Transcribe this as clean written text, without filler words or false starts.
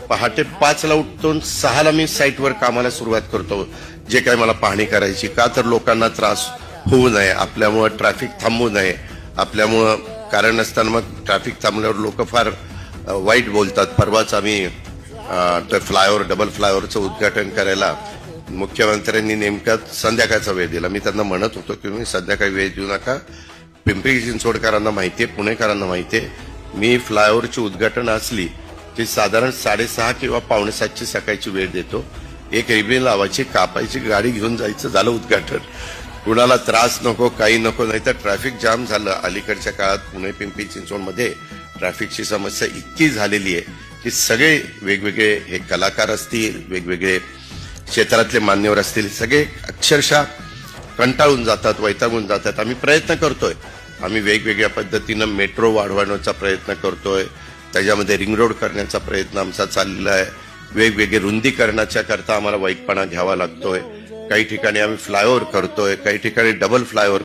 पहाटे 5ला उठतो, 6ला मी साईटवर कामाला सुरुवात करतो, जे काही मला पाहणी करायची. का तर लोकांना त्रास होऊ नये, आपल्यामुळं ट्रॅफिक थांबू नये, आपल्यामुळं कारण नसताना मग ट्रॅफिक थांबल्यावर लोक फार वाईट बोलतात. परवाच आम्ही फ्लायओव्हर, डबल फ्लायओव्हरचं उद्घाटन करायला मुख्यमंत्र्यांनी नेमका संध्याकाळचा वेळ दिला. मी त्यांना म्हणत होतो की मी संध्याकाळी वेळ देऊ नका. पिंपरी चिंचवडकरांना माहितीये, पुणेकरांना माहितीये, मी फ्लायओव्हरची उद्घाटन असली की साधारण 6:30 किंवा 6:45ची सकाळची वेळ देतो. एक रिबीन लावायची, कापायची, गाडी घेऊन जायचं, झालं उद्घाटन. कुणाला त्रास नको, काही नको. नाही तर ट्रॅफिक जाम झालं. अलीकडच्या काळात पुणे पिंपरी चिंचवडमध्ये ट्रॅफिकची समस्या इतकी झालेली आहे की सगळे वेगवेगळे हे कलाकार असतील, वेगवेगळे क्षेत्रातले मान्यवर असतील, सगळे अक्षरशः कंटाळून जातात, वैतागून जातात. आम्ही प्रयत्न करतोय, आम्ही वेगवेगळ्या पद्धतीनं मेट्रो वाढवण्याचा प्रयत्न करतोय, त्याच्यामध्ये रिंग रोड करण्याचा प्रयत्न आमचा चाललेला आहे. वेगवेगळे रुंदीकरणाच्या करता आम्हाला वाईटपणा घ्यावा लागतोय. काही ठिकाणी आम्ही फ्लायओव्हर करतोय, काही ठिकाणी डबल फ्लायओव्हर